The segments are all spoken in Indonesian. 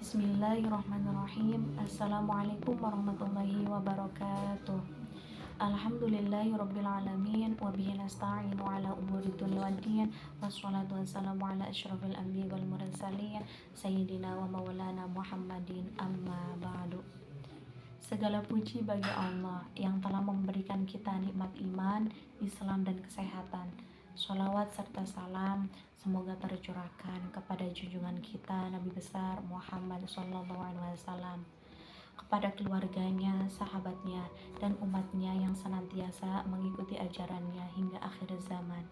Bismillahirrahmanirrahim. Assalamualaikum warahmatullahi wabarakatuh. Alhamdulillahirabbil alamin wa bihi nasta'inu ala umuri dunya waddin. Wassalatu wassalamu ala asyrafil anbiya'i wal mursalin sayyidina wa maulana Muhammadin amma ba'du. Segala puji bagi Allah yang telah memberikan kita nikmat iman, Islam dan kesehatan. Sholawat serta salam semoga tercurahkan kepada junjungan kita Nabi besar Muhammad SAW, kepada keluarganya, sahabatnya, dan umatnya yang senantiasa mengikuti ajarannya hingga akhir zaman.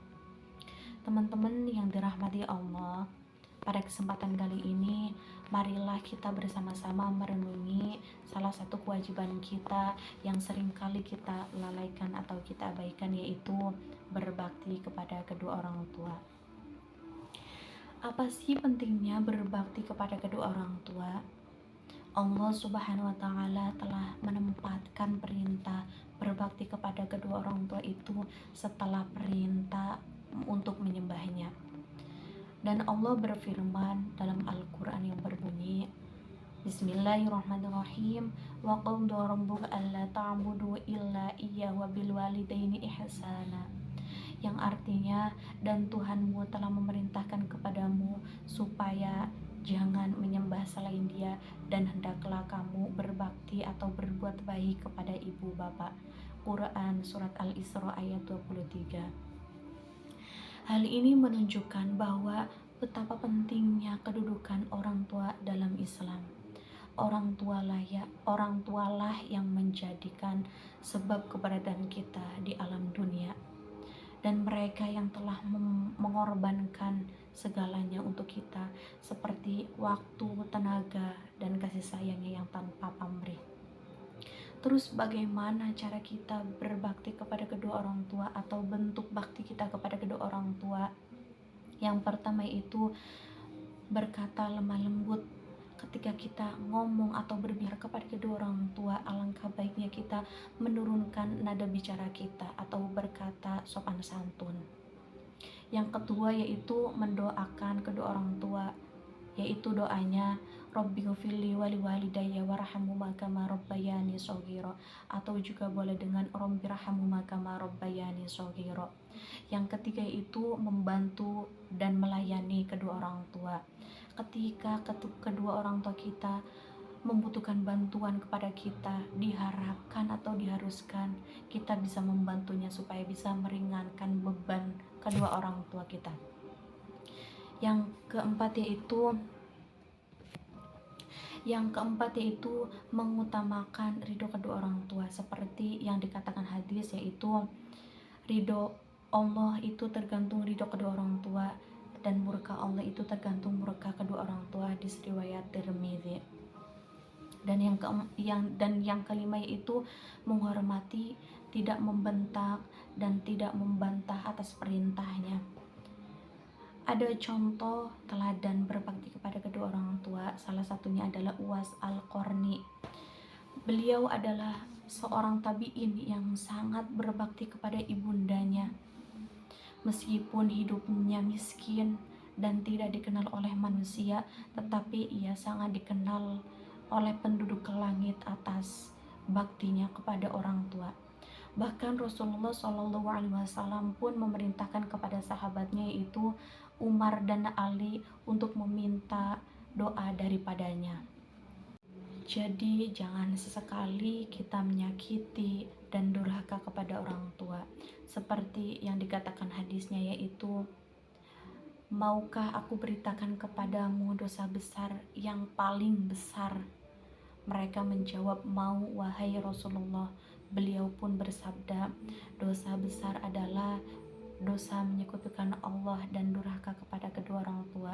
Teman-teman yang dirahmati Allah, pada kesempatan kali ini marilah kita bersama-sama merenungi salah satu kewajiban kita yang sering kali kita lalaikan atau kita abaikan, yaitu berbakti kepada kedua orang tua. Apa sih pentingnya berbakti kepada kedua orang tua? Allah Subhanahu wa Ta'ala telah menempatkan perintah berbakti kepada kedua orang tua itu setelah perintah untuk menyembahnya. Dan Allah berfirman dalam Al-Quran yang berbunyi, Bismillahirrahmanirrahim, wa qadara rabbuka alla ta'budu illa iyyahu wa bil walidaini ihsana, yang artinya, dan Tuhanmu telah memerintahkan kepadamu supaya jangan menyembah selain Dia, dan hendaklah kamu berbakti atau berbuat baik kepada ibu bapak. Quran Surat Al-Isra ayat 23. Hal ini menunjukkan bahwa betapa pentingnya kedudukan orang tua dalam Islam. Orang tualah yang menjadikan sebab keberadaan kita di alam dunia, dan mereka yang telah mengorbankan segalanya untuk kita, seperti waktu, tenaga, dan kasih sayangnya yang tanpa pamrih. Terus bagaimana cara kita berbakti kepada kedua orang tua atau bentuk bakti kita kepada kedua orang tua? Yang pertama itu berkata lemah lembut. Ketika kita ngomong atau berbicara kepada kedua orang tua, alangkah baiknya kita menurunkan nada bicara kita atau berkata sopan santun. Yang kedua yaitu mendoakan kedua orang tua, yaitu doanya Rabbighfirli wa liwalidayya warhamhuma kama rabbayani shaghira, atau juga boleh dengan Rabbirhamhuma kama rabbayani shaghira. Yang ketiga itu membantu dan melayani kedua orang tua. Ketika kedua orang tua kita membutuhkan bantuan kepada kita, diharapkan atau diharuskan kita bisa membantunya supaya bisa meringankan beban kedua orang tua kita. Yang keempat yaitu mengutamakan ridho kedua orang tua, seperti yang dikatakan hadis, yaitu ridho Allah itu tergantung ridho kedua orang tua, dan murka Allah itu tergantung murka kedua orang tua, di riwayat Tirmidzi. Dan yang kelima yaitu menghormati, tidak membentak dan tidak membantah atas perintahnya. Ada contoh teladan berbakti kepada kedua orang tua, salah satunya adalah Uwais Al-Qarni. Beliau adalah seorang tabi'in yang sangat berbakti kepada ibundanya. Meskipun hidupnya miskin dan tidak dikenal oleh manusia, tetapi ia sangat dikenal oleh penduduk langit atas baktinya kepada orang tua. Bahkan Rasulullah SAW pun memerintahkan kepada sahabatnya, yaitu Umar dan Ali, untuk meminta doa daripadanya. Jadi jangan sesekali kita menyakiti dan durhaka kepada orang tua, seperti yang dikatakan hadisnya, yaitu maukah aku beritakan kepadamu dosa besar yang paling besar? Mereka menjawab, mau wahai Rasulullah. Beliau pun bersabda, dosa besar adalah dosa menyekutukan Allah dan durhaka kepada kedua orang tua.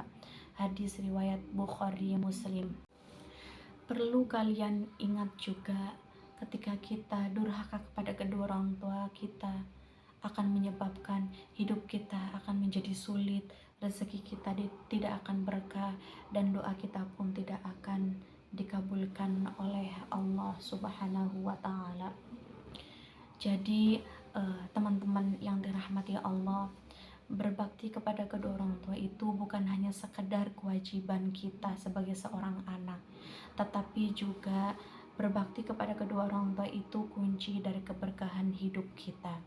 Hadis riwayat Bukhari Muslim. Perlu kalian ingat juga, ketika kita durhaka kepada kedua orang tua kita, akan menyebabkan hidup kita akan menjadi sulit, rezeki kita tidak akan berkah, dan doa kita pun tidak akan dikabulkan oleh Allah Subhanahu wa Ta'ala. Jadi teman-teman yang dirahmati Allah, Berbakti kepada kedua orang tua itu bukan hanya sekedar kewajiban kita sebagai seorang anak, tetapi juga berbakti kepada kedua orang tua itu kunci dari keberkahan hidup kita.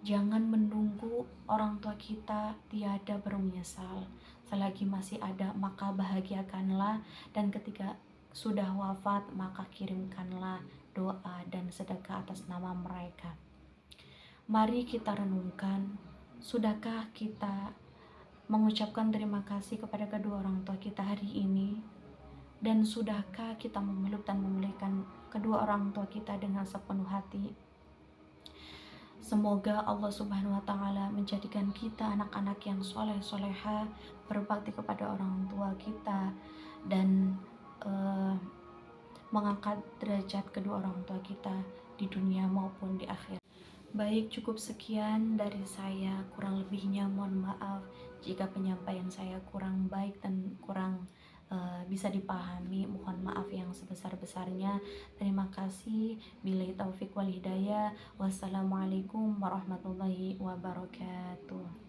Jangan menunggu orang tua kita tiada baru menyesal. Selagi masih ada, maka bahagiakanlah, dan ketika sudah wafat, maka kirimkanlah doa dan sedekah atas nama mereka. Mari kita renungkan, sudahkah kita mengucapkan terima kasih kepada kedua orang tua kita hari ini? Dan sudahkah kita memeluk dan memuliakan kedua orang tua kita dengan sepenuh hati? Semoga Allah Subhanahu wa Ta'ala menjadikan kita anak-anak yang soleh-soleha, berbakti kepada orang tua kita, dan mengangkat derajat kedua orang tua kita di dunia maupun di akhirat. Baik, cukup sekian dari saya. Kurang lebihnya mohon maaf jika penyampaian saya kurang baik dan kurang bisa dipahami. Mohon maaf yang sebesar-besarnya. Terima kasih. Billahi taufik wal hidayah. Wassalamualaikum warahmatullahi wabarakatuh.